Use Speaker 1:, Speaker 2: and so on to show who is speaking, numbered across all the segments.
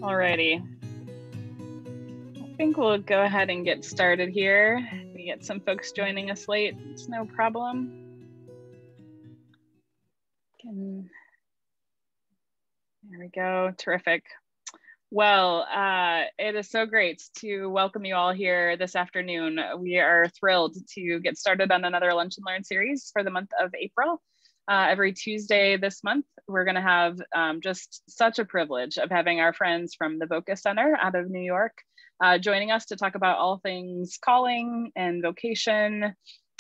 Speaker 1: Alrighty. I think we'll go ahead and get started here. We get some folks joining us late. It's no problem. There we go. Terrific. Well, it is so great to welcome you all here this afternoon. We are thrilled to get started on another Lunch and Learn series for the month of April. Every Tuesday this month, we're going to have just such a privilege of having our friends from the Voca Center out of New York joining us to talk about all things calling and vocation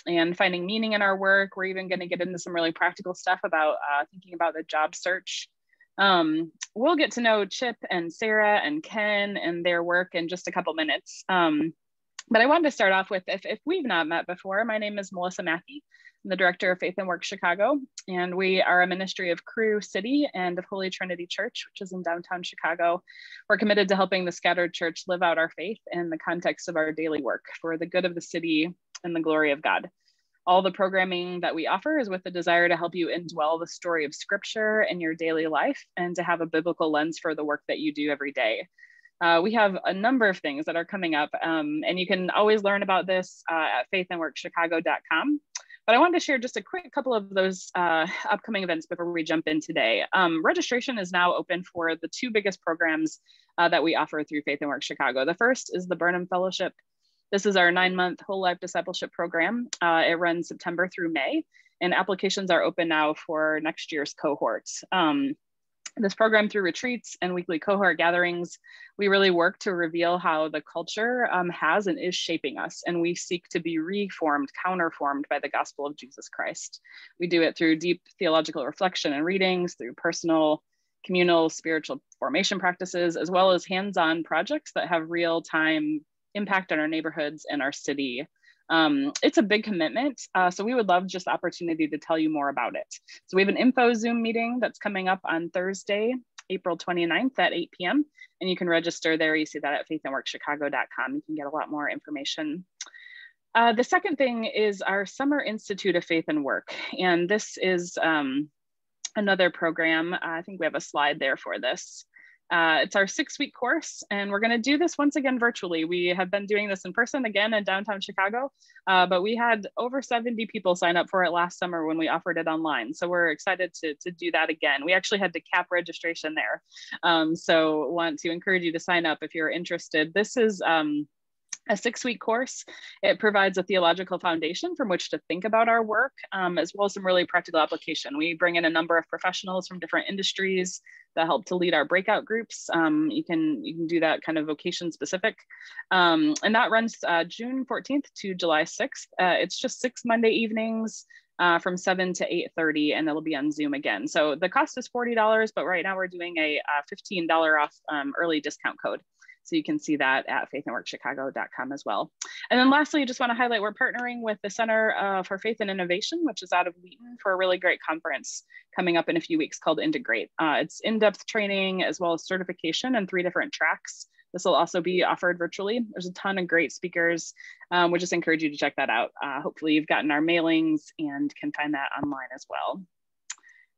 Speaker 1: and finding meaning in our work. We're even going to get into some really practical stuff about thinking about the job search. We'll get to know Chip and Sarah and Ken and their work in just a couple minutes. But I wanted to start off with, if we've not met before, my name is Melissa Mackey. I'm the director of Faith and Work Chicago, and we are a ministry of Cru City and of Holy Trinity Church, which is in downtown Chicago. We're committed to helping the scattered church live out our faith in the context of our daily work for the good of the city and the glory of God. All the programming that we offer is with the desire to help you indwell the story of Scripture in your daily life and to have a biblical lens for the work that you do every day. We have a number of things that are coming up, and you can always learn about this at faithandworkchicago.com. But I wanted to share just a quick couple of those upcoming events before we jump in today. Registration is now open for the two biggest programs that we offer through Faith and Work Chicago. The first is the Burnham Fellowship. This is our 9-month whole life discipleship program. It runs September through May, and applications are open now for next year's cohorts. This program, through retreats and weekly cohort gatherings, we really work to reveal how the culture has and is shaping us, and we seek to be reformed, counterformed by the gospel of Jesus Christ. We do it through deep theological reflection and readings, through personal, communal, spiritual formation practices, as well as hands-on projects that have real-time impact on our neighborhoods and our city. It's a big commitment, so we would love just the opportunity to tell you more about it. So we have an info Zoom meeting that's coming up on Thursday, April 29th at 8 p.m. And you can register there. You see that at faithandworkchicago.com. You can get a lot more information. The second thing is our Summer Institute of Faith and Work. And this is another program. I think we have a slide there for this. It's our 6-week course, and we're going to do this once again virtually. We have been doing this in person again in downtown Chicago, but we had over 70 people sign up for it last summer when we offered it online. So we're excited to do that again. We actually had to cap registration there. So want to encourage you to sign up if you're interested. This is a 6-week course. It provides a theological foundation from which to think about our work, as well as some really practical application. We bring in a number of professionals from different industries that help to lead our breakout groups. You can do that kind of vocation specific. And that runs June 14th to July 6th. It's just 6 Monday evenings from 7 to 8:30, and it'll be on Zoom again. So the cost is $40, but right now we're doing a $15 off early discount code. So you can see that at faithandworkchicago.com as well. And then lastly, I just want to highlight, we're partnering with the Center for Faith and Innovation, which is out of Wheaton, for a really great conference coming up in a few weeks called Integrate. It's in-depth training as well as certification in 3 different tracks. This will also be offered virtually. There's a ton of great speakers. We just encourage you to check that out. Hopefully you've gotten our mailings and can find that online as well.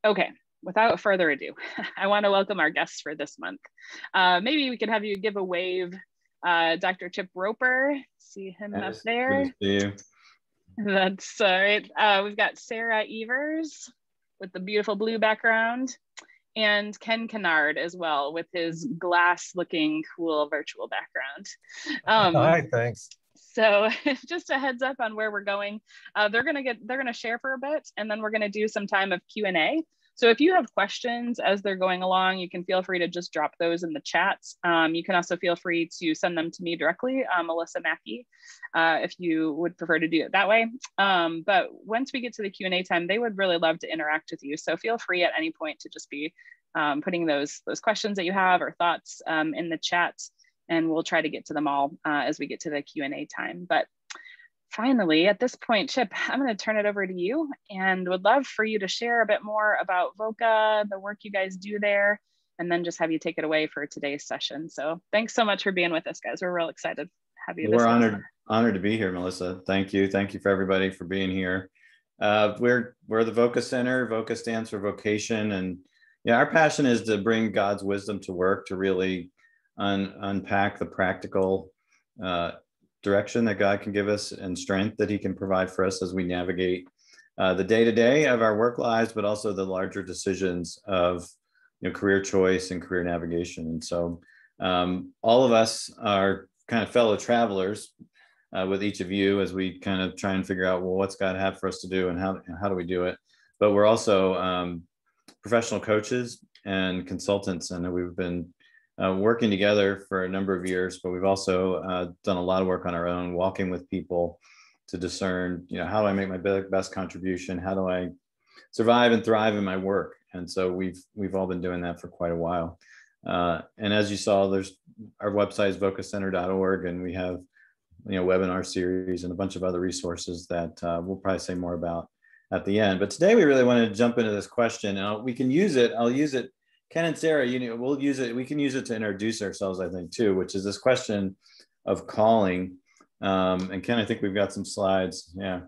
Speaker 1: Okay. Without further ado, I want to welcome our guests for this month. Maybe we could have you give a wave. Dr. Chip Roper, see him up there.
Speaker 2: Good to see you.
Speaker 1: That's all right. We've got Sarah Evers with the beautiful blue background, and Ken Kennard as well with his glass-looking cool virtual background.
Speaker 3: Hi, thanks.
Speaker 1: So just a heads up on where we're going. They're gonna share for a bit, and then we're gonna do some time of Q&A. So if you have questions as they're going along, you can feel free to just drop those in the chats. You can also feel free to send them to me directly, Melissa Mackey, if you would prefer to do it that way. But once we get to the Q&A time, they would really love to interact with you. So feel free at any point to just be putting those questions that you have or thoughts in the chat, and we'll try to get to them all as we get to the Q&A time. But finally, at this point, Chip, I'm going to turn it over to you and would love for you to share a bit more about Voca, the work you guys do there, and then just have you take it away for today's session. So thanks so much for being with us, guys. We're real excited to have you.
Speaker 2: We're honored to be here, Melissa. Thank you. Thank you for everybody for being here. We're the Voca Center. Voca stands for vocation. And yeah, our passion is to bring God's wisdom to work, to really unpack the practical direction that God can give us and strength that he can provide for us as we navigate the day-to-day of our work lives, but also the larger decisions of career choice and career navigation. And so all of us are kind of fellow travelers with each of you as we kind of try and figure out, well, what's God have for us to do and how do we do it? But we're also professional coaches and consultants, and we've been working together for a number of years, but we've also done a lot of work on our own, walking with people to discern, how do I make my best contribution? How do I survive and thrive in my work? And so we've all been doing that for quite a while. And as you saw, there's our website is VOCACenter.org, and we have webinar series and a bunch of other resources that we'll probably say more about at the end. But today we really wanted to jump into this question, and we can use it. I'll use it. Ken and Sarah, we'll use it. We can use it to introduce ourselves, I think, too, which is this question of calling. And Ken, I think we've got some slides. Yeah.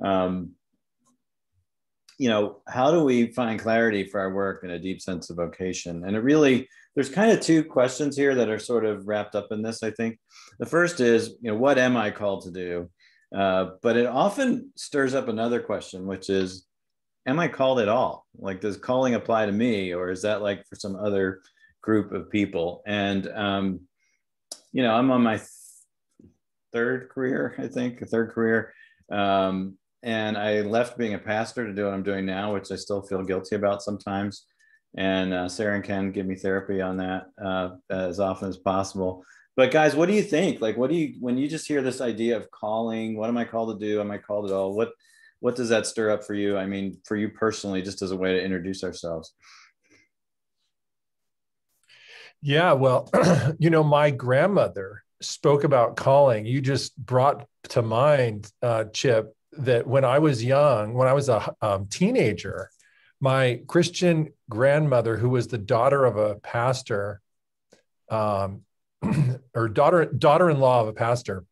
Speaker 2: How do we find clarity for our work and a deep sense of vocation? And there's kind of two questions here that are sort of wrapped up in this, I think. The first is, what am I called to do? But it often stirs up another question, which is, am I called at all? Like, does calling apply to me, or is that like for some other group of people? And, I'm on my third career. And I left being a pastor to do what I'm doing now, which I still feel guilty about sometimes. And Sarah and Ken give me therapy on that as often as possible. But guys, what do you think? Like, when you just hear this idea of calling, what am I called to do? Am I called at all? What does that stir up for you? I mean, for you personally, just as a way to introduce ourselves.
Speaker 3: Yeah, well, my grandmother spoke about calling. You just brought to mind, Chip, that when I was young, when I was a teenager, my Christian grandmother, who was the daughter of a pastor, or daughter-in-law of a pastor,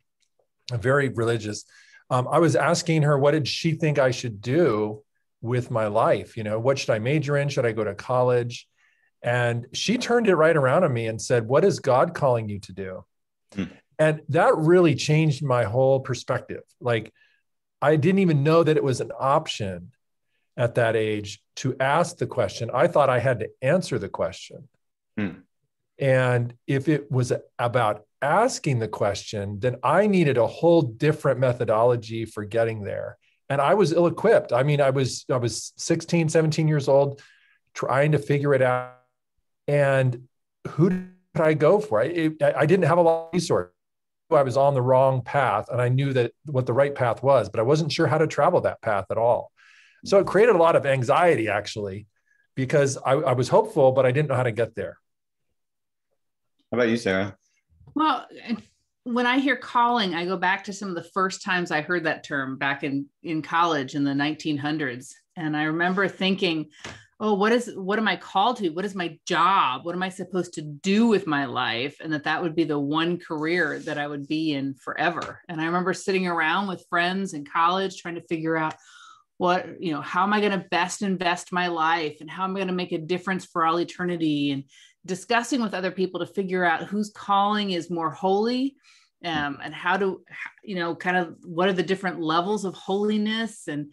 Speaker 3: very religious, I was asking her, what did she think I should do with my life? What should I major in? Should I go to college? And she turned it right around on me and said, what is God calling you to do? And that really changed my whole perspective. Like, I didn't even know that it was an option at that age to ask the question. I thought I had to answer the question. And if it was about asking the question, then I needed a whole different methodology for getting there. And I was ill-equipped. I mean, I was 16, 17 years old, trying to figure it out. And who did I go for? I didn't have a lot of resources. I was on the wrong path, and I knew that what the right path was, but I wasn't sure how to travel that path at all. So it created a lot of anxiety, actually, because I was hopeful, but I didn't know how to get there.
Speaker 2: How about you, Sarah?
Speaker 4: Well, when I hear calling, I go back to some of the first times I heard that term back in college in the 1900s. And I remember thinking, oh, what am I called to? What is my job? What am I supposed to do with my life? And that would be the one career that I would be in forever. And I remember sitting around with friends in college trying to figure out how am I going to best invest my life, and how am I going to make a difference for all eternity, and discussing with other people to figure out whose calling is more holy, and how to, kind of what are the different levels of holiness. And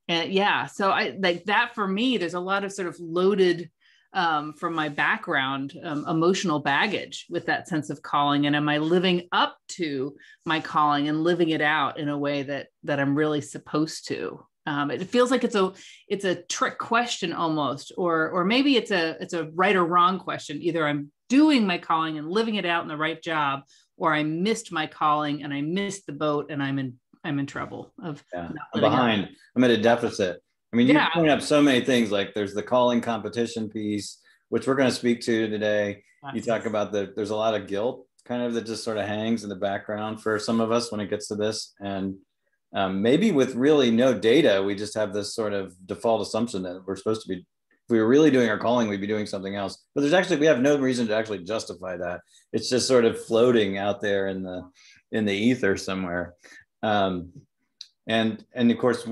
Speaker 4: yeah, so I like that. For me, there's a lot of sort of loaded from my background, emotional baggage with that sense of calling. And am I living up to my calling and living it out in a way that I'm really supposed to? It feels like it's a trick question almost, or maybe it's a right or wrong question. Either I'm doing my calling and living it out in the right job, or I missed my calling and I missed the boat and I'm in trouble of
Speaker 2: I'm behind. I'm at a deficit. I mean, you point up so many things, like there's the calling competition piece, which we're going to speak to today. You talk about there's a lot of guilt kind of that just sort of hangs in the background for some of us when it gets to this. And maybe with really no data, we just have this sort of default assumption that we're supposed to be, if we were really doing our calling, we'd be doing something else. But we have no reason to actually justify that. It's just sort of floating out there in the ether somewhere. And of course,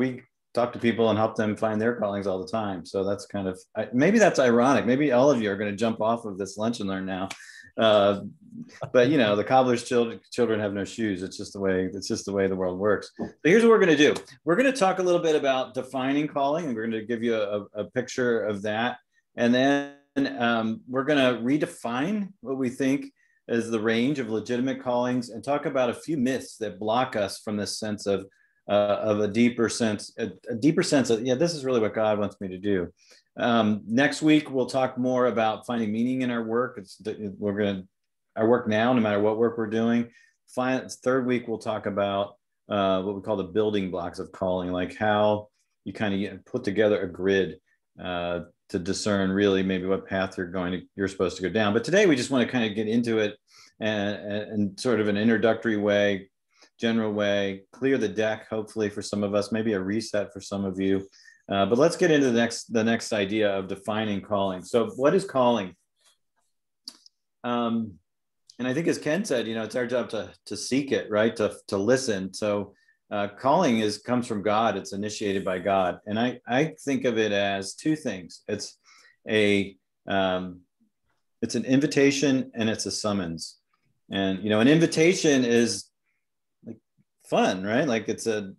Speaker 2: talk to people and help them find their callings all the time. So that's kind of, maybe that's ironic. Maybe all of you are going to jump off of this lunch and learn now. But you know, the cobbler's children have no shoes. It's just the way the world works. So here's what we're going to do. We're going to talk a little bit about defining calling, and we're going to give you a picture of that. And then we're going to redefine what we think is the range of legitimate callings, and talk about a few myths that block us from this sense of a deeper sense of, yeah, this is really what God wants me to do. Next week, we'll talk more about finding meaning in our work. Our work now, no matter what work we're doing. Third week, we'll talk about what we call the building blocks of calling, like how you kind of put together a grid to discern really maybe what path you're supposed to go down. But today we just want to kind of get into it and sort of an introductory way, general way, clear the deck, hopefully for some of us, maybe a reset for some of you. But let's get into the next idea of defining calling. So what is calling? And I think, as Ken said, you know, it's our job to seek it, right? To listen. So calling comes from God. It's initiated by God. And I think of it as two things. It's an invitation and it's a summons. And, you know, an invitation is like fun, right? Like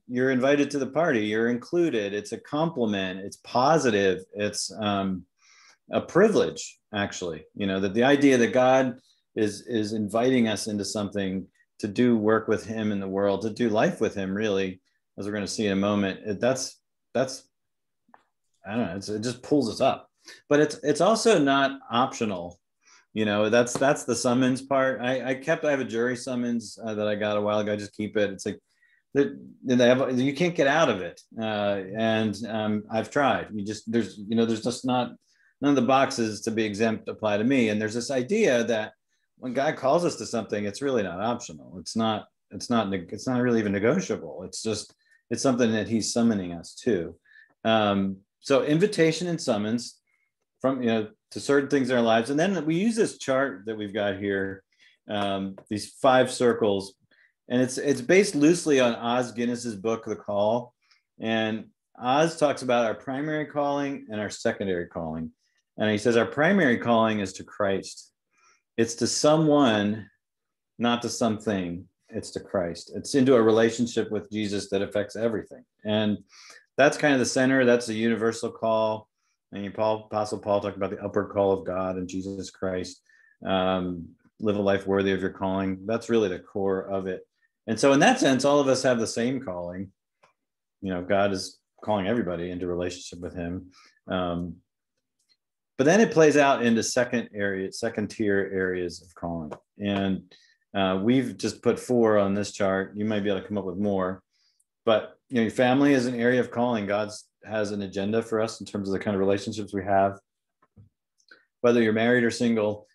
Speaker 2: you're invited to the party, you're included. It's a compliment. It's positive. It's a privilege, actually, you know, that the idea that God is inviting us into something, to do work with him in the world, to do life with him, really, as we're going to see in a moment. That's I don't know, it just pulls us up. But it's also not optional. You know, that's the summons part. I have a jury summons that I got a while ago. I just keep it. It's like you can't get out of it. And I've tried. There's just not, none of the boxes to be exempt apply to me. And there's this idea that when God calls us to something, it's really not optional. It's not really even negotiable. It's something that he's summoning us to. So invitation and summons from, you know, to certain things in our lives. And then we use this chart that we've got here, these 5 circles, and it's based loosely on Os Guinness's book, The Call. And Oz talks about our primary calling and our secondary calling. And he says our primary calling is to Christ. It's to someone, not to something. It's to Christ. It's into a relationship with Jesus that affects everything. And that's kind of the center. That's the universal call. And Apostle Paul talked about the upward call of God and Jesus Christ. Live a life worthy of your calling. That's really the core of it. And so in that sense, all of us have the same calling. You know, God is calling everybody into relationship with him. But then it plays out into second tier areas of calling. And we've just put 4 on this chart. You might be able to come up with more. But, you know, your family is an area of calling. God has an agenda for us in terms of the kind of relationships we have. Whether you're married or single,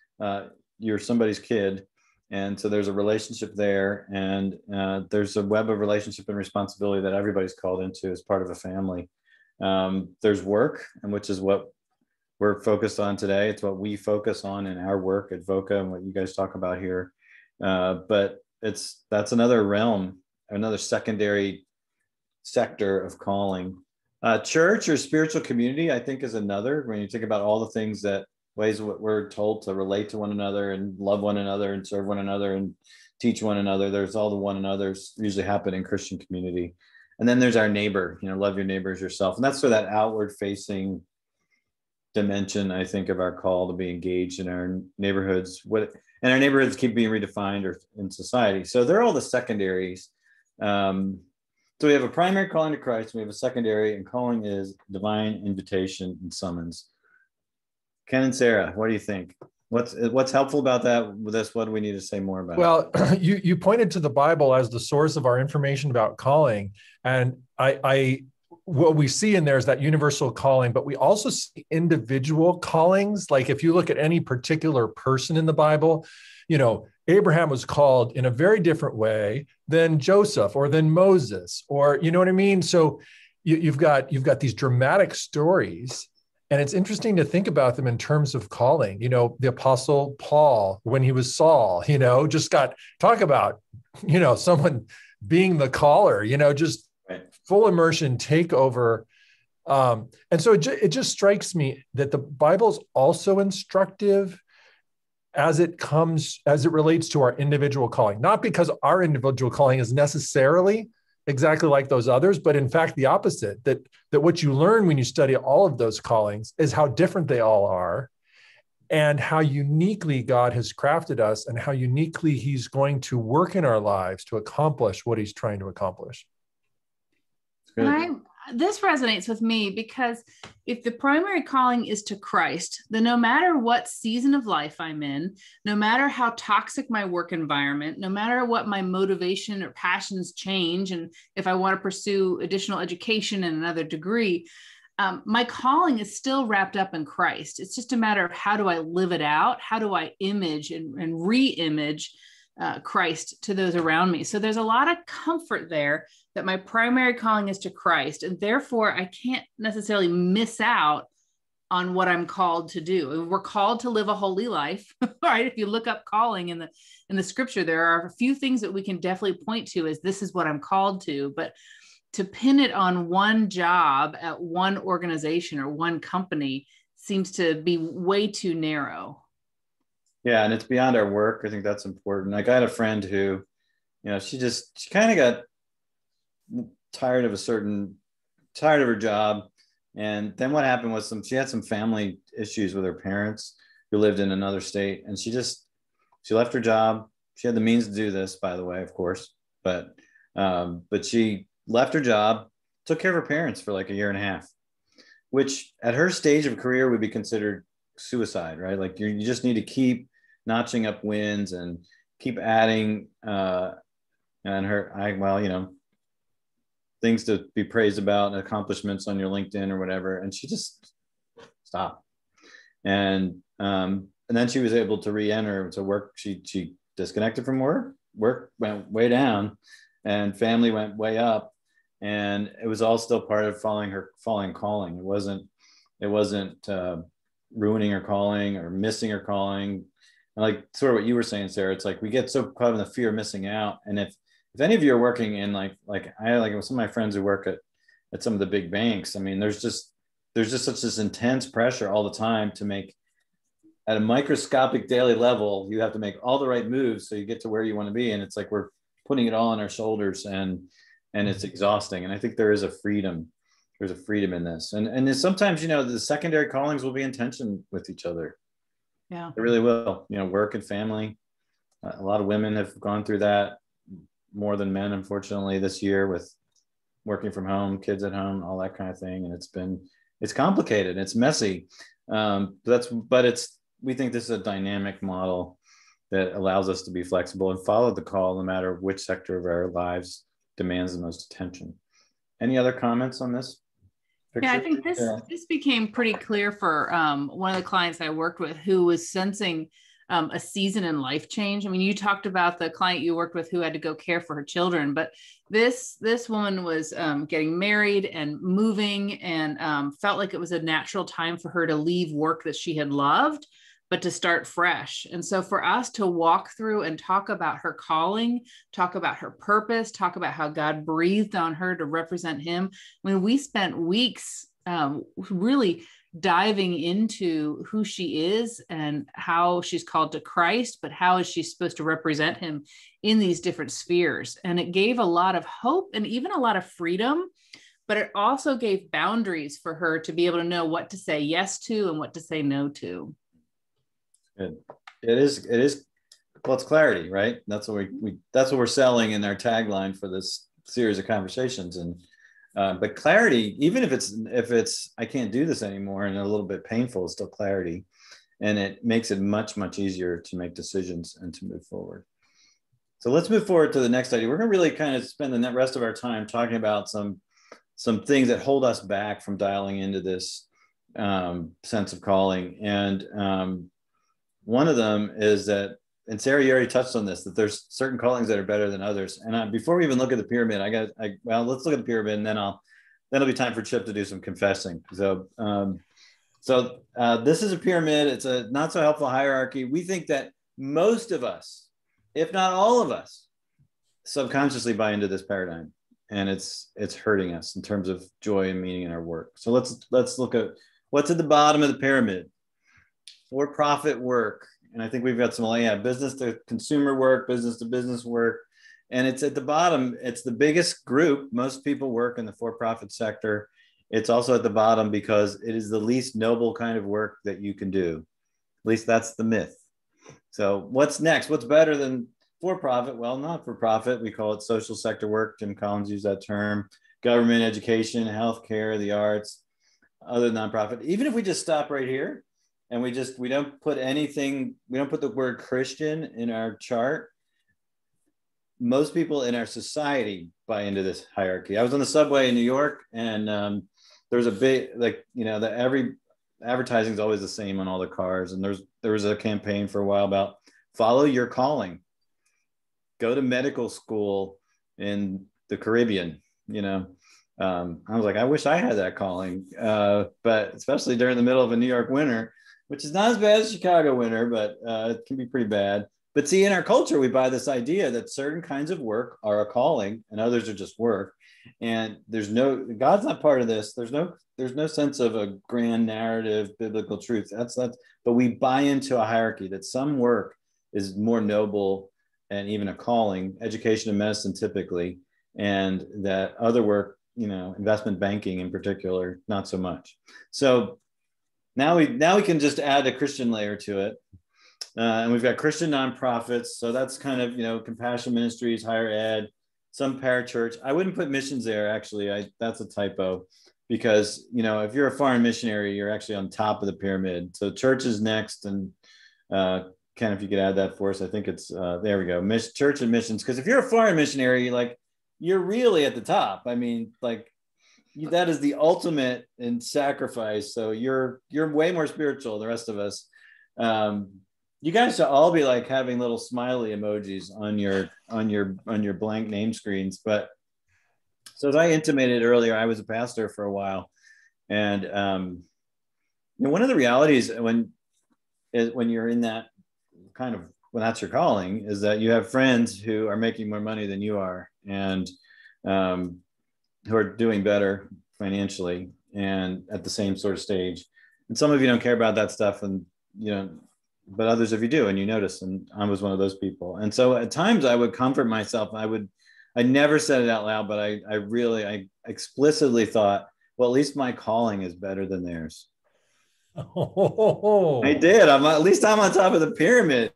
Speaker 2: you're somebody's kid. And so there's a relationship there. And there's a web of relationship and responsibility that everybody's called into as part of a family. There's work, and which is what we're focused on today. It's what we focus on in our work at Voca and what you guys talk about here. But that's another realm, another secondary sector of calling. Church or spiritual community, I think, is another. When you think about all the things ways we're told to relate to one another and love one another and serve one another and teach one another, there's all the one another's usually happen in Christian community. And then there's our neighbor, you know, love your neighbor as yourself. And that's sort of that outward facing dimension, I think, of our call to be engaged in our neighborhoods. And our neighborhoods keep being redefined or in society. So they're all the secondaries. So we have a primary calling to Christ. We have a secondary, and calling is divine invitation and summons. Ken and Sarah, what do you think? What's helpful about that with this? What do we need to say more about?
Speaker 3: Well, you pointed to the Bible as the source of our information about calling. And what we see in there is that universal calling, but we also see individual callings. Like if you look at any particular person in the Bible, you know, Abraham was called in a very different way than Joseph or than Moses, or, you know what I mean? So you've got these dramatic stories, and it's interesting to think about them in terms of calling. You know, the Apostle Paul, when he was Saul, you know, talk about, you know, someone being the caller, you know, just
Speaker 2: Right.
Speaker 3: full immersion, take over. And so it just strikes me that the Bible's also instructive as it relates to our individual calling, not because our individual calling is necessarily exactly like those others, but in fact, the opposite, that what you learn when you study all of those callings is how different they all are and how uniquely God has crafted us and how uniquely he's going to work in our lives to accomplish what he's trying to accomplish.
Speaker 4: And this resonates with me because if the primary calling is to Christ, then no matter what season of life I'm in, no matter how toxic my work environment, no matter what my motivation or passions change, and if I want to pursue additional education and another degree, my calling is still wrapped up in Christ. It's just a matter of how do I live it out? How do I image and re-image Christ to those around me? So there's a lot of comfort there that my primary calling is to Christ, and therefore I can't necessarily miss out on what I'm called to do. We're called to live a holy life, right? If you look up calling in the scripture, there are a few things that we can definitely point to as this is what I'm called to, but to pin it on one job at one organization or one company seems to be way too narrow.
Speaker 2: Yeah, and it's beyond our work. I think that's important. Like I had a friend who, she kind of got tired of her job. And then what happened was she had some family issues with her parents who lived in another state. And she left her job. She had the means to do this, by the way, of course, but she left her job, took care of her parents for like a year and a half, which at her stage of career would be considered suicide, right? Like you just need to keep notching up wins and keep adding things to be praised about and accomplishments on your LinkedIn or whatever. And she just stopped. And then she was able to re-enter to work. She disconnected from work went way down and family went way up. And it was all still part of following calling. It wasn't ruining her calling or missing her calling. And like sort of what you were saying, Sarah, it's like we get so caught in the fear of missing out. And if any of you are working in like some of my friends who work at some of the big banks, I mean, there's just such this intense pressure all the time to make at a microscopic daily level, you have to make all the right moves so you get to where you want to be. And it's like we're putting it all on our shoulders and it's exhausting. And I think there is a freedom. There's a freedom in this. And sometimes, the secondary callings will be in tension with each other.
Speaker 4: Yeah.
Speaker 2: It really will. Work and family. A lot of women have gone through that more than men, unfortunately, this year with working from home, kids at home, all that kind of thing. And it's complicated. It's messy. We think this is a dynamic model that allows us to be flexible and follow the call no matter which sector of our lives demands the most attention. Any other comments on this picture?
Speaker 4: Yeah, I think this became pretty clear for one of the clients I worked with who was sensing a season in life change. I mean, you talked about the client you worked with who had to go care for her children, but this woman was getting married and moving and felt like it was a natural time for her to leave work that she had loved, but to start fresh. And so for us to walk through and talk about her calling, talk about her purpose, talk about how God breathed on her to represent him, when we spent weeks really diving into who she is and how she's called to Christ, but how is she supposed to represent him in these different spheres. And it gave a lot of hope and even a lot of freedom, but it also gave boundaries for her to be able to know what to say yes to and what to say no to.
Speaker 2: Good. It is. Well, it's clarity, right? That's what that's what we're selling in our tagline for this series of conversations. And but clarity, even if it's I can't do this anymore and a little bit painful, it's still clarity, and it makes it much easier to make decisions and to move forward. So let's move forward to the next idea. We're going to really kind of spend the rest of our time talking about some things that hold us back from dialing into this sense of calling. And one of them is that, and Sarah, you already touched on this, that there's certain callings that are better than others. And before we even look at the pyramid, let's look at the pyramid, and then it'll be time for Chip to do some confessing. So this is a pyramid. It's a not so helpful hierarchy. We think that most of us, if not all of us, subconsciously buy into this paradigm. and it's hurting us in terms of joy and meaning in our work. So let's look at what's at the bottom of the pyramid. For-profit work. And I think we've got some, business to consumer work, business to business work. And it's at the bottom. It's the biggest group. Most people work in the for-profit sector. It's also at the bottom because it is the least noble kind of work that you can do. At least that's the myth. So what's next? What's better than for-profit? Well, not for profit. We call it social sector work. Jim Collins used that term. Government, education, healthcare, the arts, other nonprofit. Even if we just stop right here and we don't put the word Christian in our chart, most people in our society buy into this hierarchy. I was on the subway in New York, and there was a big, every advertising is always the same on all the cars. And there was a campaign for a while about follow your calling, go to medical school in the Caribbean. I was like, I wish I had that calling, but especially during the middle of a New York winter, which is not as bad as Chicago winter, but it can be pretty bad. But see, in our culture, we buy this idea that certain kinds of work are a calling and others are just work. And God's not part of this. There's no sense of a grand narrative, biblical truth. But we buy into a hierarchy that some work is more noble and even a calling, education and medicine typically, and that other work, investment banking in particular, not so much. So now we can just add a Christian layer to it. And we've got Christian nonprofits. So that's kind of, compassion ministries, higher ed, some parachurch. I wouldn't put missions there, actually. That's a typo, because, if you're a foreign missionary, you're actually on top of the pyramid. So church is next. And Ken, if you could add that for us, I think it's, there we go. Church and missions. Because if you're a foreign missionary, you're really at the top. I mean, that is the ultimate in sacrifice. So you're way more spiritual than the rest of us. You guys should all be having little smiley emojis on your blank name screens. But so as I intimated earlier, I was a pastor for a while, and one of the realities when you're in that kind of, when that's your calling, is that you have friends who are making more money than you are, and who are doing better financially and at the same sort of stage. And some of you don't care about that stuff, and but others of you do, and you notice, and I was one of those people. And so at times I would comfort myself. I never said it out loud, but I explicitly thought, well, at least my calling is better than theirs.
Speaker 3: Oh.
Speaker 2: I did. At least I'm on top of the pyramid.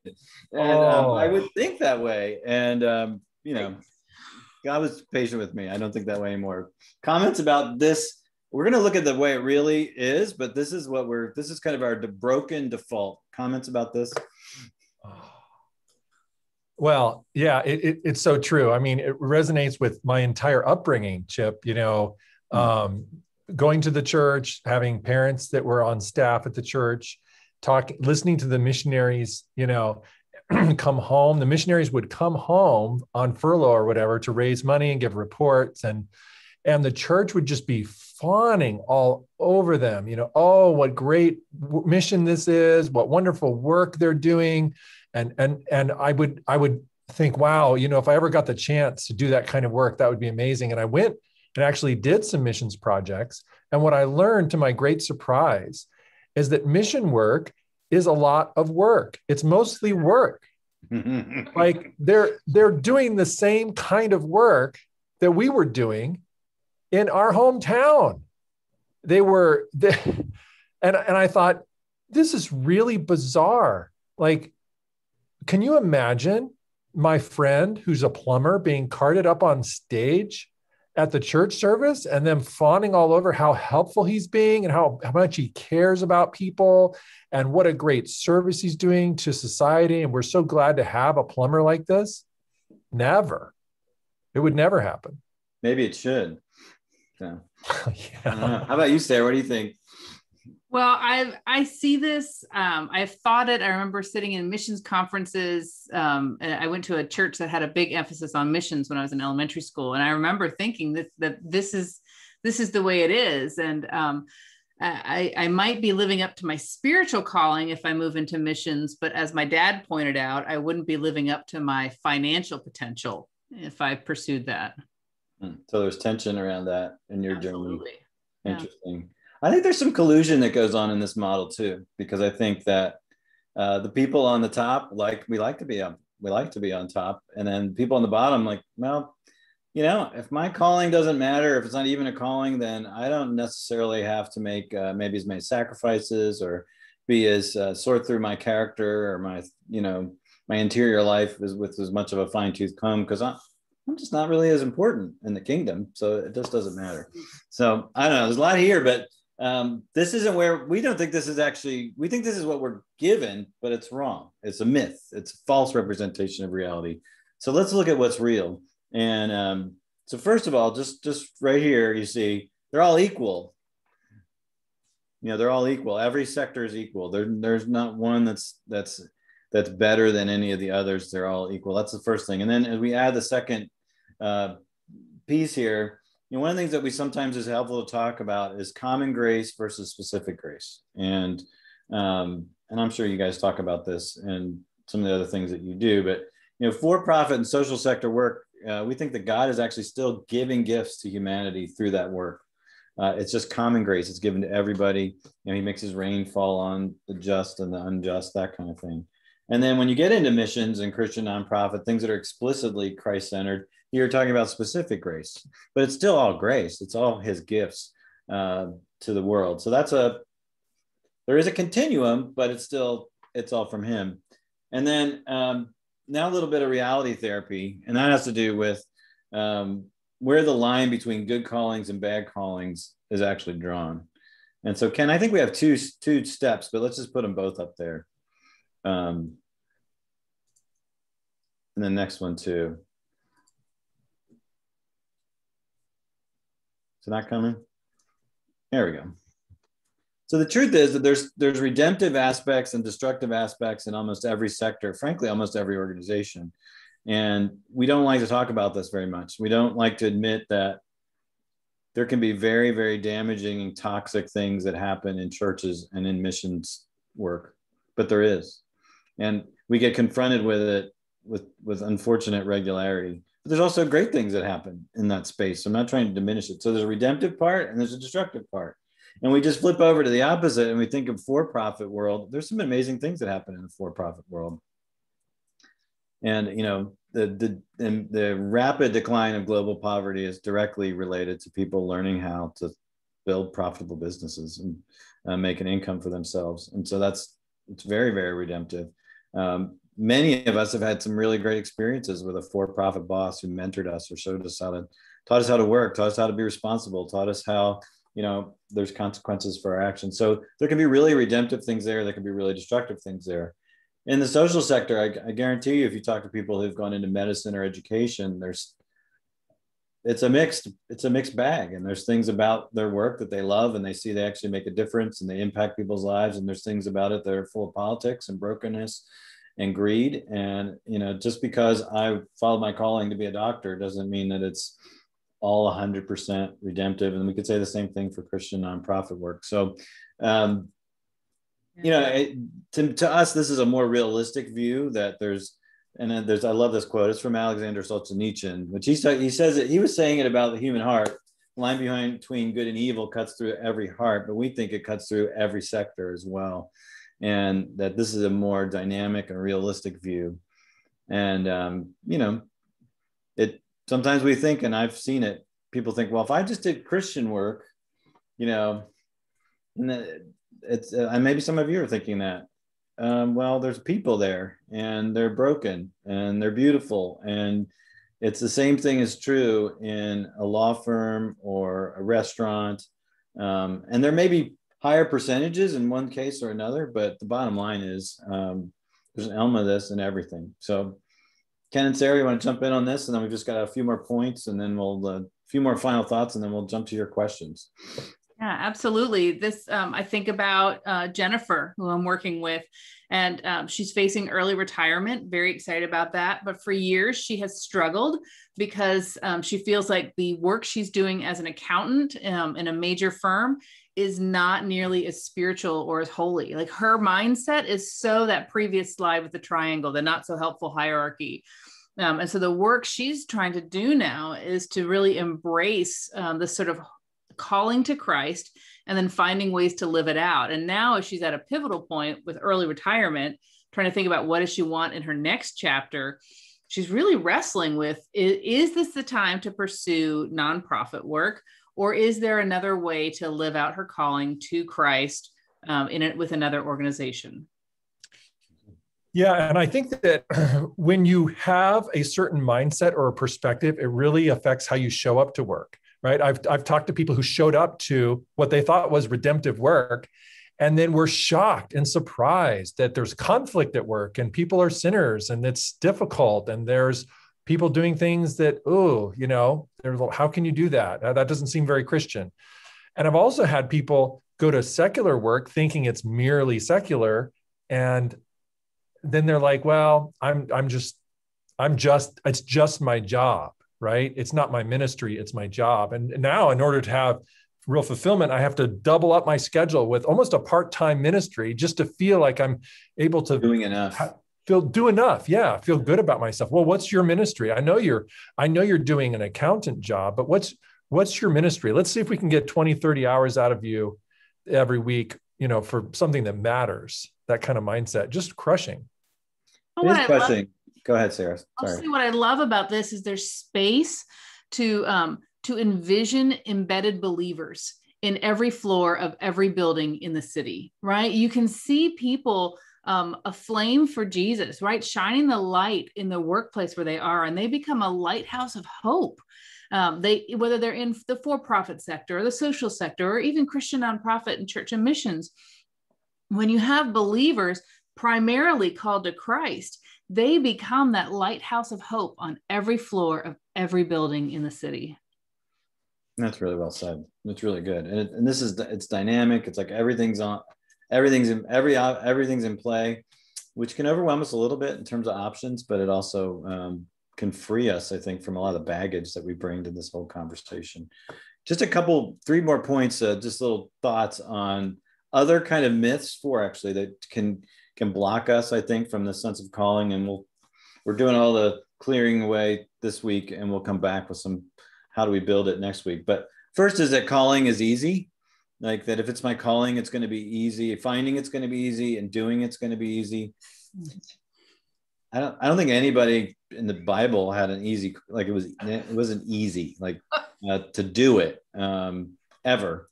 Speaker 2: And I would think that way. And, God was patient with me. I don't think that way anymore. Comments about this. We're going to look at the way it really is, but this is kind of our broken default. Comments about this?
Speaker 3: Well, yeah, it's so true. I mean, it resonates with my entire upbringing, Chip, going to the church, having parents that were on staff at the church, listening to the missionaries, come home. The missionaries would come home on furlough or whatever to raise money and give reports. And the church would just be fawning all over them, oh, what great mission this is, what wonderful work they're doing. And I would think, wow, if I ever got the chance to do that kind of work, that would be amazing. And I went and actually did some missions projects. And what I learned, to my great surprise, is that mission work is a lot of work. It's mostly work. They're doing the same kind of work that we were doing in our hometown. And I thought, this is really bizarre. Can you imagine my friend who's a plumber being carted up on stage at the church service and then fawning all over how helpful he's being and how much he cares about people and what a great service he's doing to society? And we're so glad to have a plumber like this. Never. It would never happen.
Speaker 2: Maybe it should. So,
Speaker 3: yeah.
Speaker 2: How about you, Sarah? What do you think?
Speaker 4: Well, I see this. I've thought it. I remember sitting in missions conferences. I went to a church that had a big emphasis on missions when I was in elementary school, and I remember thinking that this is the way it is. And I might be living up to my spiritual calling if I move into missions, but as my dad pointed out, I wouldn't be living up to my financial potential if I pursued that.
Speaker 2: So there's tension around that in your journey.
Speaker 4: Yeah.
Speaker 2: Interesting. I think there's some collusion that goes on in this model too, because I think that the people on the top, we like to be on top, and then people on the bottom, like, well, if my calling doesn't matter, if it's not even a calling, then I don't necessarily have to make maybe as many sacrifices or be as sort through my character or my interior life with as much of a fine-tooth comb, because I'm just not really as important in the kingdom. So it just doesn't matter. So I don't know, there's a lot here, but this isn't where we don't think this is actually, we think this is what we're given, but it's wrong. It's a myth. It's a false representation of reality. So let's look at what's real. And so first of all, just right here, you see, they're all equal. They're all equal. Every sector is equal. There's not one that's better than any of the others. They're all equal. That's the first thing. And then as we add the second piece here, one of the things that we sometimes is helpful to talk about is common grace versus specific grace. And I'm sure you guys talk about this and some of the other things that you do, but for-profit and social sector work, we think that God is actually still giving gifts to humanity through that work. It's just common grace. It's given to everybody. He makes his rain fall on the just and the unjust, that kind of thing. And then when you get into missions and Christian nonprofit, things that are explicitly Christ-centered, you're talking about specific grace, but it's still all grace. It's all his gifts to the world. So there is a continuum, but it's all from him. And then now a little bit of reality therapy, and that has to do with where the line between good callings and bad callings is actually drawn. And so, Ken, I think we have two steps, but let's just put them both up there. And the next one too. Is it not coming? There we go. So the truth is that there's redemptive aspects and destructive aspects in almost every sector, frankly, almost every organization. And we don't like to talk about this very much. We don't like to admit that there can be very, very damaging and toxic things that happen in churches and in missions work, but there is. And we get confronted with it with unfortunate regularity. But there's also great things that happen in that space. So I'm not trying to diminish it. So there's a redemptive part and there's a destructive part. And we just flip over to the opposite and we think of for-profit world. There's some amazing things that happen in the for-profit world. And the rapid decline of global poverty is directly related to people learning how to build profitable businesses and make an income for themselves. And so it's very, very redemptive. Many of us have had some really great experiences with a for-profit boss who mentored us or taught us how to work, taught us how to be responsible, taught us how, there's consequences for our actions. So there can be really redemptive things there. There can be really destructive things there. In the social sector, I guarantee you, if you talk to people who've gone into medicine or education, it's a mixed bag. And there's things about their work that they love and they see they actually make a difference and they impact people's lives. And there's things about it that are full of politics and brokenness and greed. And, just because I followed my calling to be a doctor doesn't mean that it's all 100% redemptive. And we could say the same thing for Christian nonprofit work. So, to us, this is a more realistic view that I love this quote. It's from Alexander Solzhenitsyn, which he says that he was saying it about the human heart. The line between good and evil cuts through every heart, but we think it cuts through every sector as well. And that this is a more dynamic and realistic view. And, sometimes we think, and I've seen it, people think, well, if I just did Christian work, and maybe some of you are thinking that, well, there's people there and they're broken and they're beautiful. And it's the same thing is true in a law firm or a restaurant. And there may be higher percentages in one case or another, but the bottom line is there's an element of this in everything. So Ken and Sarah, you want to jump in on this? And then we've just got a few more points and then a few more final thoughts and then we'll jump to your questions.
Speaker 4: Yeah, absolutely. This, I think about Jennifer, who I'm working with, and she's facing early retirement, very excited about that. But for years, she has struggled because she feels like the work she's doing as an accountant in a major firm is not nearly as spiritual or as holy. Like her mindset is that previous slide with the triangle, the not so helpful hierarchy. And so the work she's trying to do now is to really embrace this sort of calling to Christ and then finding ways to live it out. And now she's at a pivotal point with early retirement, trying to think about what does she want in her next chapter. She's really wrestling with, is this the time to pursue nonprofit work, or is there another way to live out her calling to Christ with another organization?
Speaker 3: Yeah, and I think that when you have a certain mindset or a perspective, it really affects how you show up to work, right? I've talked to people who showed up to what they thought was redemptive work, and then were shocked and surprised that there's conflict at work and people are sinners and it's difficult and there's people doing things that, how can you do that? That doesn't seem very Christian. And I've also had people go to secular work thinking it's merely secular, and then they're like, well, it's just my job, right? It's not my ministry, it's my job. And now in order to have real fulfillment, I have to double up my schedule with almost a part-time ministry just to feel like I'm able to
Speaker 2: doing enough.
Speaker 3: Do enough. Yeah. Feel good about myself. Well, what's your ministry? I know you're doing an accountant job, but what's your ministry? Let's see if we can get 20, 30 hours out of you every week, for something that matters. That kind of mindset, just crushing.
Speaker 2: It is crushing. Go ahead, Sarah. Sorry.
Speaker 4: What I love about this is there's space to envision embedded believers in every floor of every building in the city, right? You can see people aflame for Jesus, right? Shining the light in the workplace where they are, and they become a lighthouse of hope. Whether they're in the for-profit sector or the social sector, or even Christian nonprofit and church and missions, when you have believers primarily called to Christ, they become that lighthouse of hope on every floor of every building in the city.
Speaker 2: That's really well said. That's really good. And it's dynamic. It's like everything's in play, which can overwhelm us a little bit in terms of options, but it also can free us, I think, from a lot of the baggage that we bring to this whole conversation. Just three more points, just little thoughts on other kind of myths actually that can block us, I think, from the sense of calling. And we're doing all the clearing away this week, and we'll come back with some, how do we build it next week? But first is that calling is easy. Like that if it's my calling, it's going to be easy. Finding it's going to be easy, and doing it's going to be easy. I don't think anybody in the Bible had an easy, like it wasn't easy, like to do it ever.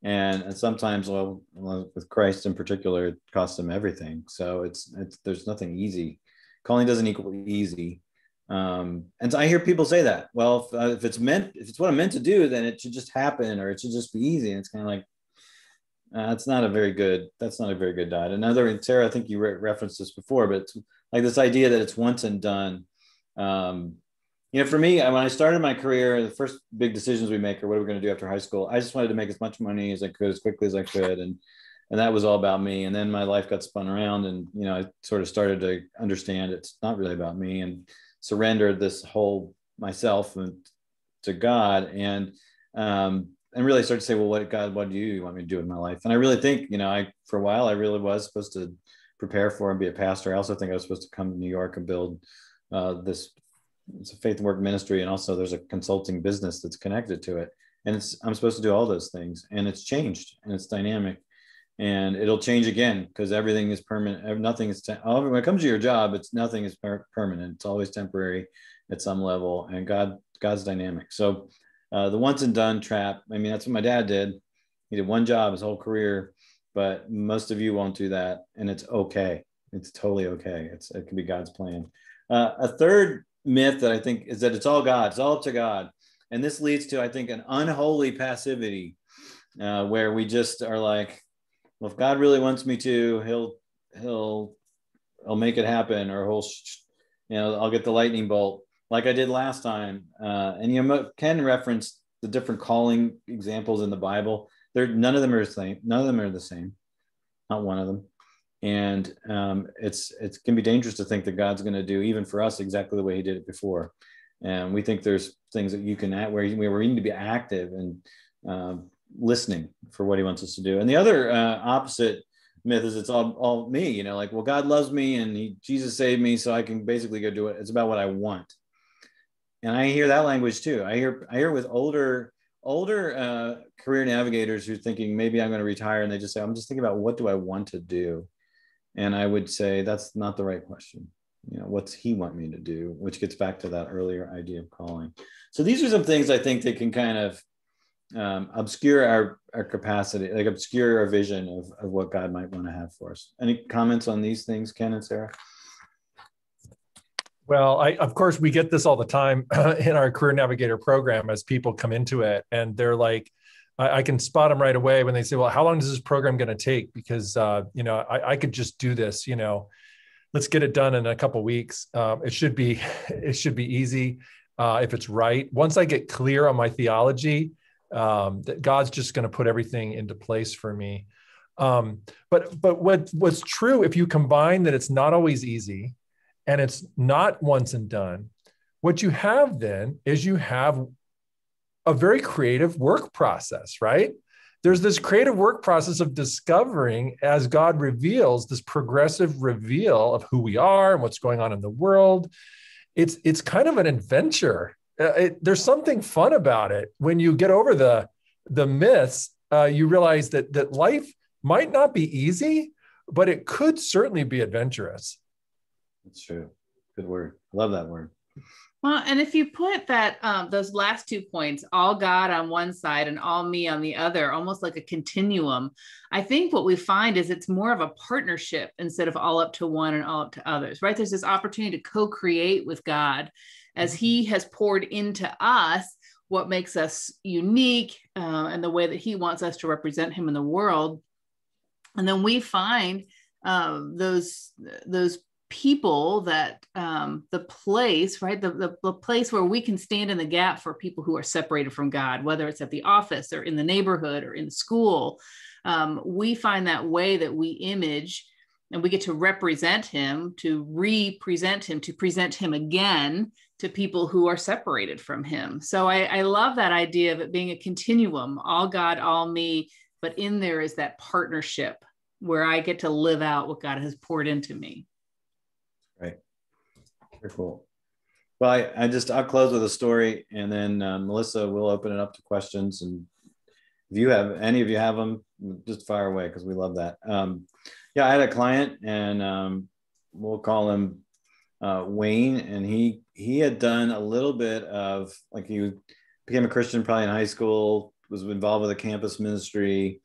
Speaker 2: And sometimes, with Christ in particular, it costs them everything. So there's nothing easy. Calling doesn't equal easy. And so I hear people say that, well, if it's what I'm meant to do, then it should just happen, or it should just be easy. And it's kind of like, that's not a very good diet. And Sarah, I think you referenced this before, but it's like this idea that it's once and done. For me, when I started my career, the first big decisions we make are what are we going to do after high school. I just wanted to make as much money as I could, as quickly as I could. And that was all about me. And then my life got spun around, and, I sort of started to understand it's not really about me, and surrendered this whole myself to God, and really started to say, well, what do you want me to do with my life? And I really think, for a while, I really was supposed to prepare for and be a pastor. I also think I was supposed to come to New York and build it's a faith and work ministry. And also there's a consulting business that's connected to it. And I'm supposed to do all those things, and it's changed, and it's dynamic, and it'll change again, because everything is permanent. Nothing is, when it comes to your job, nothing is permanent. It's always temporary at some level, and God's dynamic. So the once and done trap, that's what my dad did. He did one job his whole career, but most of you won't do that. And it's okay. It's totally okay. It can be God's plan. A third myth that I think is that it's all God. It's all up to God. And this leads to, I think, an unholy passivity where we just are like, well, if God really wants me to, he'll make it happen, or I'll get the lightning bolt like I did last time. And Ken referenced the different calling examples in the Bible. None of them are the same. None of them are the same. Not one of them. And it can be dangerous to think that God's going to do, even for us, exactly the way he did it before. And we think there's things that you can add where we need to be active and listening for what he wants us to do. And the other opposite myth is it's all me, you know, like, well, God loves me and Jesus saved me, so I can basically go do it. It's about what I want. And I hear that language too. I hear with older career navigators who're thinking maybe I'm going to retire, and they just say, I'm just thinking about what do I want to do. And I would say that's not the right question. You know, what's he want me to do? Which gets back to that earlier idea of calling. So these are some things I think that can kind of obscure our capacity, like obscure our vision of what God might want to have for us. Any comments on these things, Ken and Sarah?
Speaker 3: Well, of course, we get this all the time in our Career Navigator program as people come into it, and they're like, I can spot them right away when they say, well, how long is this program going to take? Because, you know, I could just do this, you know, let's get it done in a couple of weeks. It should be easy if it's right. Once I get clear on my theology, that God's just going to put everything into place for me. But what's true, if you combine that it's not always easy and it's not once and done, what you have then is you have a very creative work process, right? There's this creative work process of discovering, as God reveals, this progressive reveal of who we are and what's going on in the world. It's kind of an adventure. There's something fun about it. When you get over the myths, you realize that life might not be easy, but it could certainly be adventurous.
Speaker 2: That's true. Good word. Love that word.
Speaker 4: Well, and if you put that, those last 2 points, all God on one side and all me on the other, almost like a continuum, I think what we find is it's more of a partnership instead of all up to one and all up to others, right? There's this opportunity to co-create with God as he has poured into us what makes us unique and the way that he wants us to represent him in the world. And then we find those people that the place, right? The place where we can stand in the gap for people who are separated from God, whether it's at the office or in the neighborhood or in the school. We find that way that we image and we get to represent him, to represent him, to present him again to people who are separated from him. So I love that idea of it being a continuum, all God, all me, but in there is that partnership where I get to live out what God has poured into me.
Speaker 2: Right. Very cool. Well, I'll close with a story, and then Melissa will open it up to questions. And if any of you have them, just fire away because we love that. Yeah, I had a client, and we'll call him Wayne, and he had done a little bit of, like, he became a Christian probably in high school, was involved with a campus ministry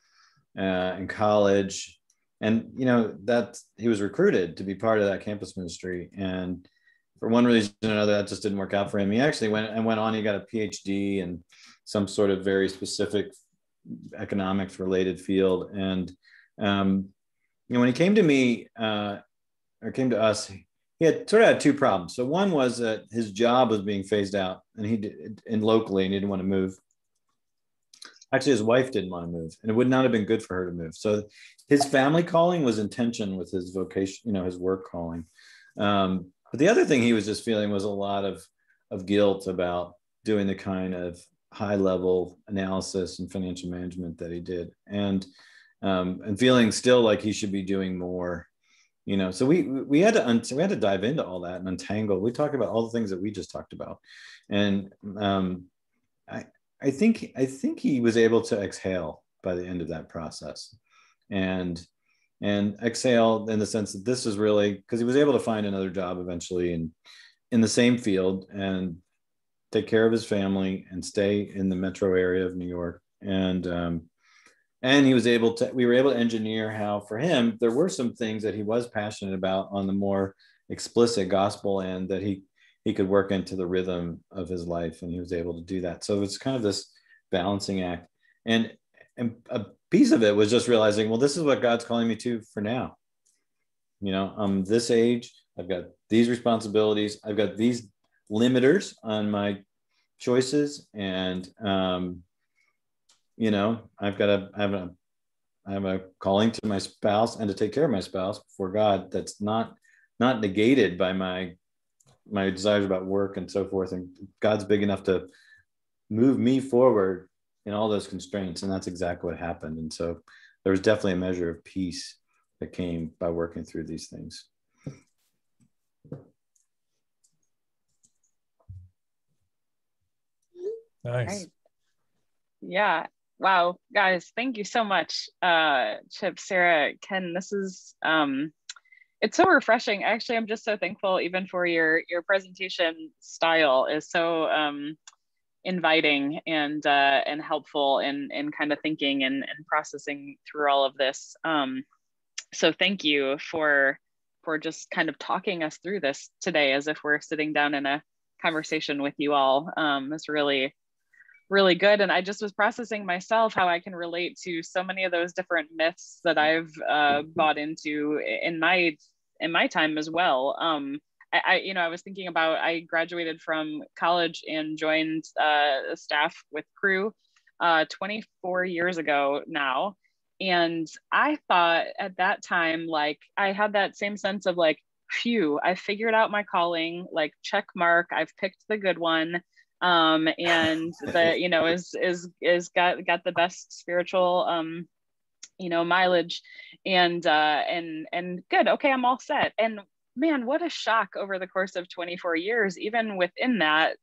Speaker 2: in college. And, you know, that he was recruited to be part of that campus ministry. And for one reason or another, that just didn't work out for him. He actually went on, he got a PhD in some sort of very specific economics related field. And, you know, when he came to me or came to us, he had sort of had two problems. So one was that his job was being phased out, and locally, and he didn't want to move. Actually, his wife didn't want to move, and it would not have been good for her to move. So his family calling was in tension with his vocation, you know, his work calling. But the other thing he was just feeling was a lot of guilt about doing the kind of high level analysis and financial management that he did, and feeling still like he should be doing more, you know. So we had to dive into all that and untangle. We talked about all the things that we just talked about, and I think he was able to exhale by the end of that process, and exhale in the sense that this is really because he was able to find another job eventually in the same field and take care of his family and stay in the metro area of New York. And we were able to engineer how for him, there were some things that he was passionate about on the more explicit gospel end that he could work into the rhythm of his life, and he was able to do that. So it's kind of this balancing act. And a piece of it was just realizing, well, this is what God's calling me to for now. You know, I'm this age, I've got these responsibilities, I've got these limiters on my choices, and you know, I have a calling to my spouse and to take care of my spouse before God that's not negated by my desires about work and so forth. And God's big enough to move me forward in all those constraints. And that's exactly what happened. And so there was definitely a measure of peace that came by working through these things.
Speaker 3: Nice.
Speaker 1: Right. Yeah. Wow, guys, thank you so much. Chip, Sarah, Ken, this is it's so refreshing. Actually, I'm just so thankful even for your presentation style is so inviting and helpful in kind of thinking and processing through all of this. So thank you for just kind of talking us through this today as if we're sitting down in a conversation with you all. It's really good. And I just was processing myself how I can relate to so many of those different myths that I've bought into in my time as well. I was thinking about, I graduated from college and joined staff with Crew 24 years ago now. And I thought at that time, like, I had that same sense of like, phew, I figured out my calling, like, check mark, I've picked the good one. And the, is got the best spiritual, mileage and good. Okay. I'm all set. And man, what a shock over the course of 24 years, even within that,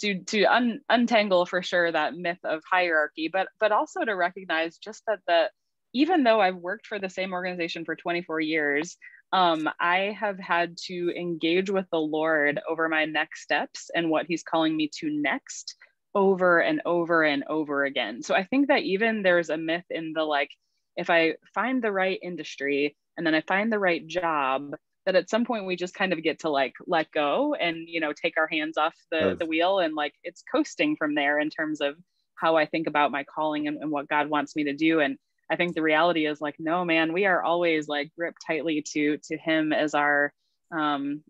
Speaker 1: to untangle for sure that myth of hierarchy, but also to recognize just that even though I've worked for the same organization for 24 years, I have had to engage with the Lord over my next steps and what he's calling me to next over and over and over again. So I think that even there's a myth in the, like, if I find the right industry and then I find the right job, that at some point we just kind of get to like let go and, take our hands off the wheel and like it's coasting from there in terms of how I think about my calling and what God wants me to do. And I think the reality is like, no, man, we are always like gripped tightly to him as our, I'm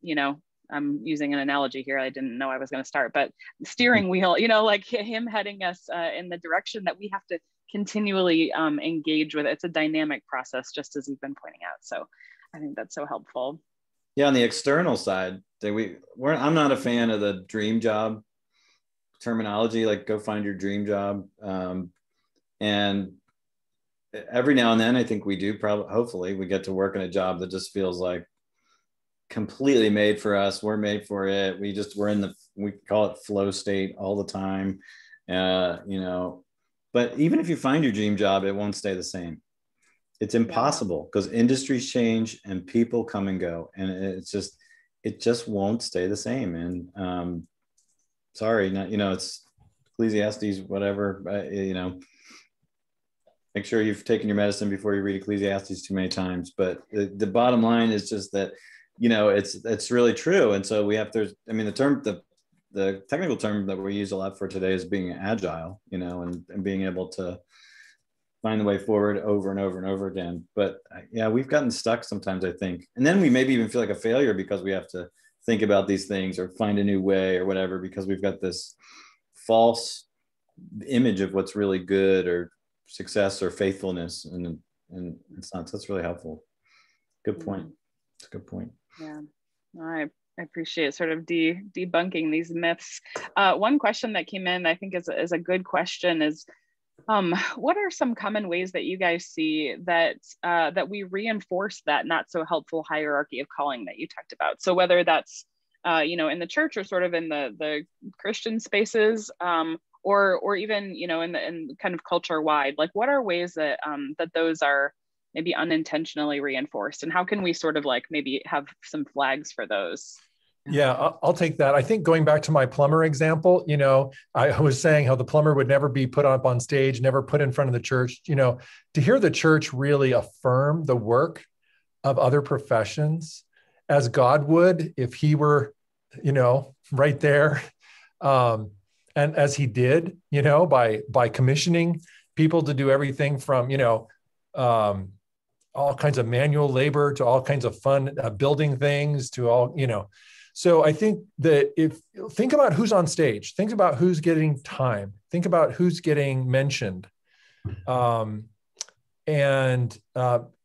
Speaker 1: using an analogy here. I didn't know I was going to start, but steering wheel, like him heading us in the direction that we have to continually engage with. It's a dynamic process, just as you've been pointing out. So I think that's so helpful.
Speaker 2: Yeah, on the external side, I'm not a fan of the dream job terminology, like go find your dream job. And every now and then, I think we do hopefully we get to work in a job that just feels like completely made for us. We're made for it. We call it flow state all the time. But even if you find your dream job, it won't stay the same. It's impossible because industries change and people come and go, and it just won't stay the same. And sorry, it's Ecclesiastes, whatever, make sure you've taken your medicine before you read Ecclesiastes too many times. But the bottom line is just that, it's really true. And so the technical term that we use a lot for today is being agile, and being able to find the way forward over and over and over again. But yeah, we've gotten stuck sometimes, I think. And then we maybe even feel like a failure because we have to think about these things or find a new way or whatever, because we've got this false image of what's really good or success or faithfulness. And it's not, so that's really helpful. Good point. It's a good point.
Speaker 1: Yeah, I appreciate sort of debunking these myths. One question that came in, I think is a good question is, what are some common ways that you guys see that we reinforce that not so helpful hierarchy of calling that you talked about? So whether that's in the church or sort of in the Christian spaces, or even in kind of culture wide, like what are ways that that those are maybe unintentionally reinforced, and how can we sort of like maybe have some flags for those?
Speaker 3: Yeah, I'll take that. I think going back to my plumber example, I was saying how the plumber would never be put up on stage, never put in front of the church, to hear the church really affirm the work of other professions as God would if he were, right there. And as he did, by commissioning people to do everything from, all kinds of manual labor to all kinds of fun building things to all, So I think that think about who's on stage, think about who's getting time, think about who's getting mentioned, and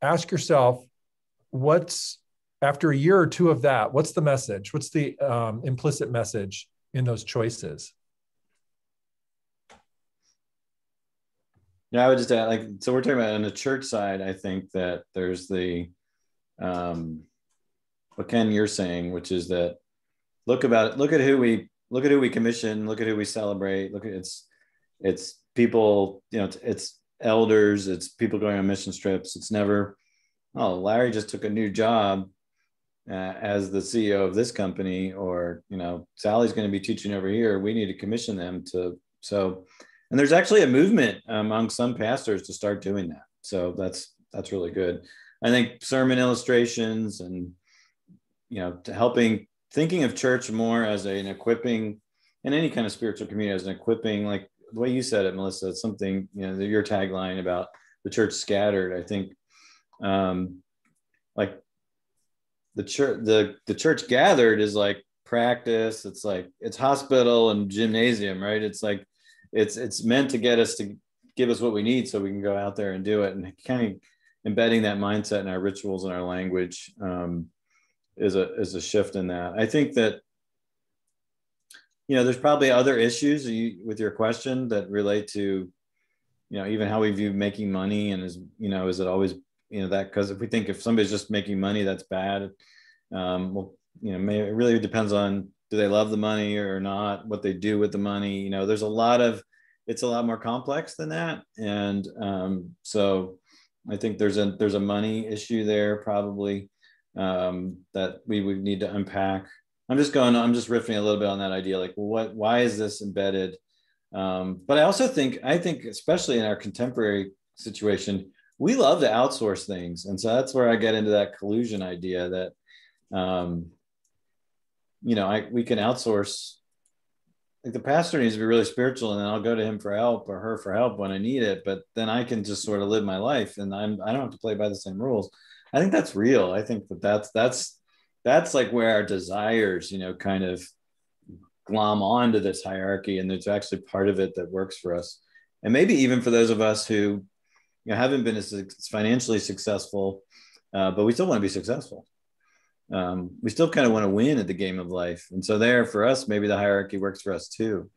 Speaker 3: ask yourself, after a year or two of that, what's the message? What's the implicit message in those choices?
Speaker 2: Yeah, I would just add, so we're talking about on the church side, I think that there's the what Ken, you're saying, which is that look at who we commission, look at who we celebrate, look at it's people, it's elders, it's people going on mission trips. It's never, oh, Larry just took a new job as the CEO of this company, or Sally's going to be teaching over here, we need to commission them to. So, and there's actually a movement among some pastors to start doing that. So that's really good. I think sermon illustrations and thinking of church more as an equipping, in any kind of spiritual community, as an equipping, like the way you said it, Melissa. It's something, your tagline about the church scattered. I think like the church gathered is like practice. It's like it's hospital and gymnasium, right? It's like it's meant to give us what we need so we can go out there and do it. And kind of embedding that mindset in our rituals and our language is a shift in that. I think that there's probably other issues with your question that relate to even how we view making money, and is it always that, because if somebody's just making money, that's bad. Well, it really depends on, do they love the money or not, what they do with the money. There's it's a lot more complex than that. And so I think there's a money issue there probably that we would need to unpack. I'm just riffing a little bit on that idea, like, why is this embedded? But I also think especially in our contemporary situation, we love to outsource things. And so that's where I get into that collusion idea that, we can outsource. Like, the pastor needs to be really spiritual, and then I'll go to him for help, or her for help when I need it. But then I can just sort of live my life, and I don't have to play by the same rules. I think that's real. I think that's like where our desires, kind of glom onto this hierarchy, and there's actually part of it that works for us. And maybe even for those of us who haven't been as financially successful, but we still want to be successful. We still kind of want to win at the game of life. And so there, for us, maybe the hierarchy works for us too.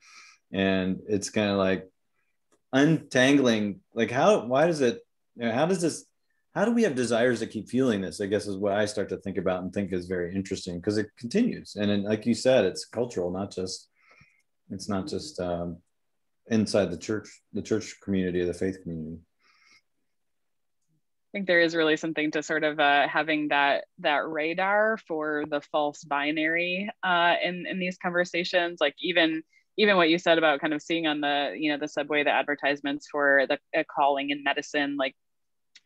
Speaker 2: And it's kind of like untangling, like how do we have desires that keep fueling this, I guess, is what I start to think about and think is very interesting, because it continues. And then, like you said, it's cultural, it's not just inside the church community or the faith community.
Speaker 1: I think there is really something to sort of having that radar for the false binary in these conversations. Like even what you said about kind of seeing on the subway, the advertisements for the calling in medicine, like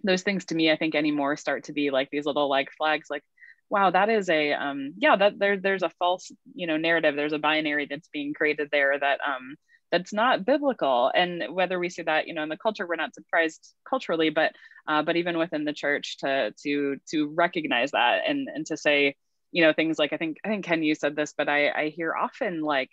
Speaker 1: those things to me, I think anymore start to be like these little like flags, like, wow, that is a there's a false narrative, there's a binary that's being created there that that's not biblical. And whether we see that in the culture, we're not surprised culturally, but even within the church to recognize that and to say things like, I think Ken, you said this, but I hear often like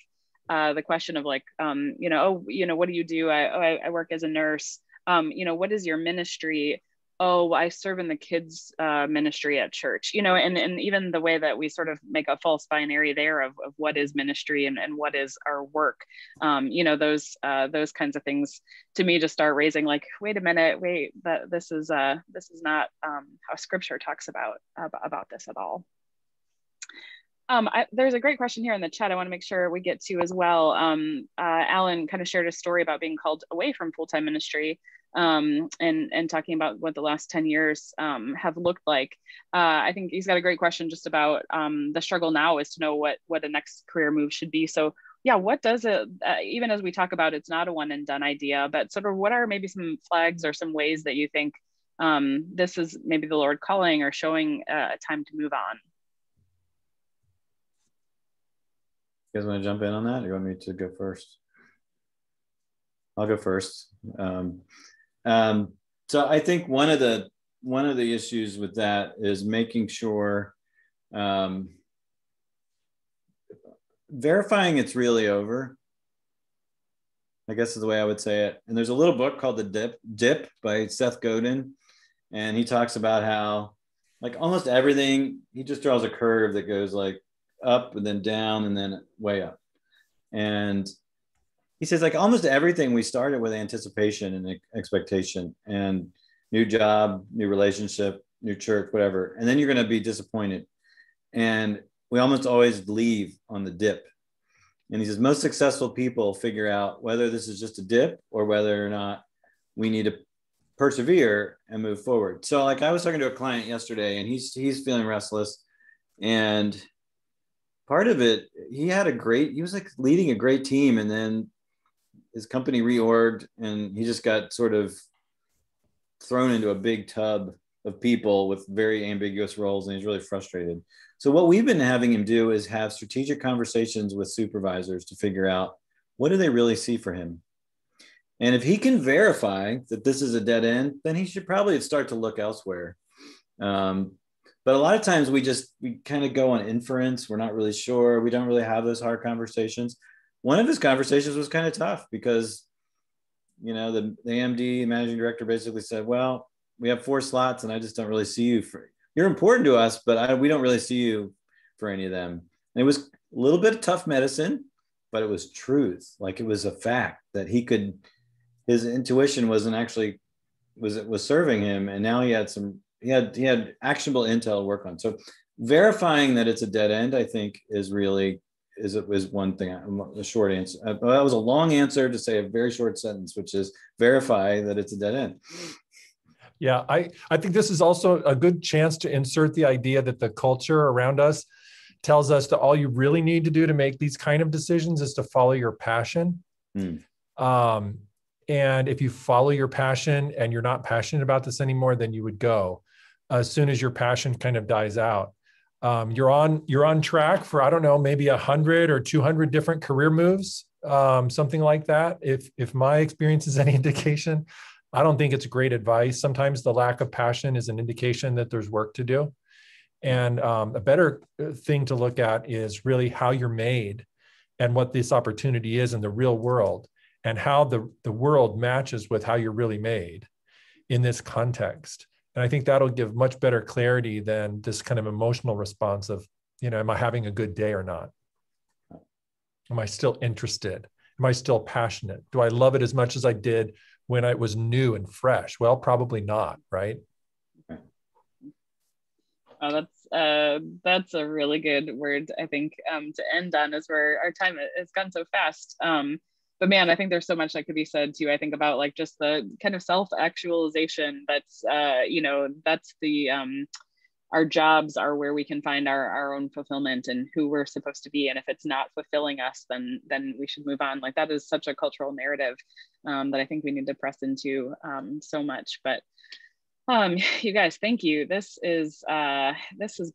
Speaker 1: the question of like what do you do? I work as a nurse. What is your ministry? Oh, I serve in the kids ministry at church, and even the way that we sort of make a false binary there of what is ministry and what is our work, those kinds of things to me just start raising like, wait a minute, that this is not how scripture talks about this at all. There's a great question here in the chat I want to make sure we get to as well. Alan kind of shared a story about being called away from full-time ministry and talking about what the last 10 years have looked like. I think he's got a great question just about the struggle now is to know what a next career move should be. So yeah, what does it, even as we talk about it's not a one and done idea, but sort of what are maybe some flags or some ways that you think this is maybe the Lord calling or showing a time to move on?
Speaker 2: You guys want to jump in on that, or you want me to go first? I'll go first. So I think one of the issues with that is making sure verifying it's really over, I guess is the way I would say it. And there's a little book called The Dip by Seth Godin, and he talks about how like almost everything, he just draws a curve that goes like up and then down and then way up. And he says like almost everything we started with anticipation and expectation and new job, new relationship, your church, whatever, and then you're going to be disappointed. And we almost always leave on the dip. And he says, most successful people figure out whether this is just a dip or whether or not we need to persevere and move forward. So like I was talking to a client yesterday, and he's feeling restless. And part of it, he was like leading a great team, and then his company reorged, and he just got sort of thrown into a big tub of people with very ambiguous roles, and he's really frustrated. So what we've been having him do is have strategic conversations with supervisors to figure out what do they really see for him. And if he can verify that this is a dead end, then he should probably start to look elsewhere. But a lot of times we kind of go on inference. We're not really sure. We don't really have those hard conversations. One of his conversations was kind of tough because, you know, the AMD managing director basically said, well, we have 4 slots and I just don't really see you you're important to us, but we don't really see you for any of them. And it was a little bit of tough medicine, but it was truth. Like it was a fact that his intuition wasn't actually, was serving him. And now he had actionable intel to work on. So verifying that it's a dead end, I think is one thing, a short answer. That was a long answer to say a very short sentence, which is verify that it's a dead end.
Speaker 3: Yeah, I think this is also a good chance to insert the idea that the culture around us tells us that all you really need to do to make these kind of decisions is to follow your passion. And if you follow your passion and you're not passionate about this anymore, then you would go. As soon as your passion kind of dies out, you're on track for, I don't know, maybe 100 or 200 different career moves, something like that. If my experience is any indication, I don't think it's great advice. Sometimes the lack of passion is an indication that there's work to do. And a better thing to look at is really how you're made and what this opportunity is in the real world, and how the world matches with how you're really made in this context. And I think that'll give much better clarity than this kind of emotional response of, you know, am I having a good day or not? Am I still interested? Am I still passionate? Do I love it as much as I did when it was new and fresh? Well, probably not, right?
Speaker 1: Oh, that's a really good word, I think, to end on, as our time has gone so fast. But man, I think there's so much that could be said too. I think about like just the kind of self-actualization that's, that's the, our jobs are where we can find our own fulfillment and who we're supposed to be. And if it's not fulfilling us, then we should move on. Like that is such a cultural narrative that I think we need to press into so much. But you guys, thank you. This has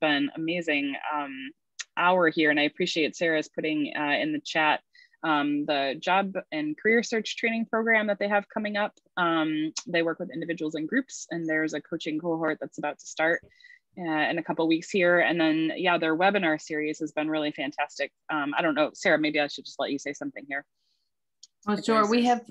Speaker 1: been amazing hour here. And I appreciate Sarah's putting in the chat the job and career search training program that they have coming up. They work with individuals and groups, and there's a coaching cohort that's about to start in a couple of weeks here. And then, yeah, their webinar series has been really fantastic. I don't know, Sarah, maybe I should just let you say something here.
Speaker 4: Oh, sure. We have,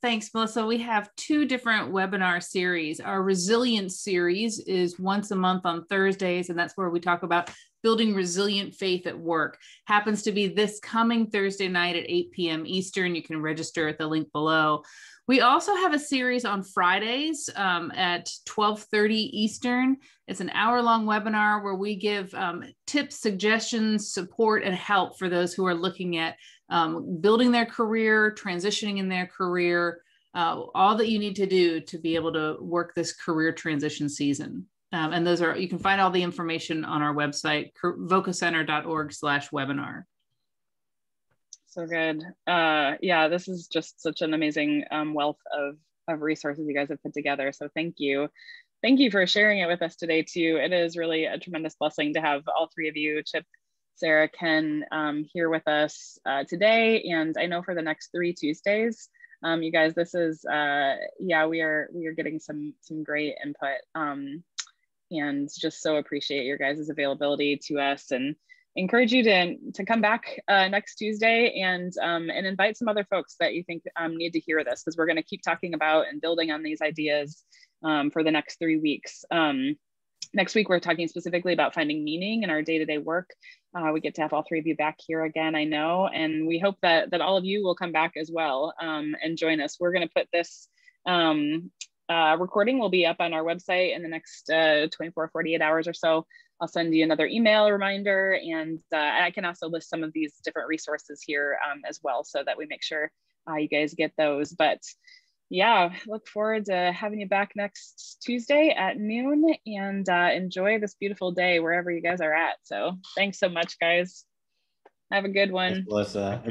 Speaker 4: thanks, Melissa. We have 2 different webinar series. Our resilience series is once a month on Thursdays, and that's where we talk about building resilient faith at work. Happens to be this coming Thursday night at 8 p.m. Eastern. You can register at the link below. We also have a series on Fridays at 12:30 Eastern. It's an hour-long webinar where we give tips, suggestions, support, and help for those who are looking at building their career, transitioning in their career, all that you need to do to be able to work this career transition season. And you can find all the information on our website, VOCACenter.org/webinar.
Speaker 1: So good. Yeah, this is just such an amazing wealth of resources you guys have put together. So thank you. Thank you for sharing it with us today too. It is really a tremendous blessing to have all 3 of you, Chip, Sarah, Ken, here with us today. And I know for the next 3 Tuesdays, you guys, this is, yeah, we are getting some great input and just so appreciate your guys' availability to us, and encourage you to come back next Tuesday and invite some other folks that you think need to hear this, because we're going to keep talking about and building on these ideas for the next 3 weeks. Next week, we're talking specifically about finding meaning in our day-to-day work. We get to have all 3 of you back here again, I know, and we hope that all of you will come back as well and join us. We're going to put this recording will be up on our website in the next 24, 48 hours or so. I'll send you another email reminder, and I can also list some of these different resources here as well, so that we make sure you guys get those. But yeah, look forward to having you back next Tuesday at noon, and enjoy this beautiful day wherever you guys are at. So thanks so much, guys. Have a good one.
Speaker 2: Thanks, Melissa.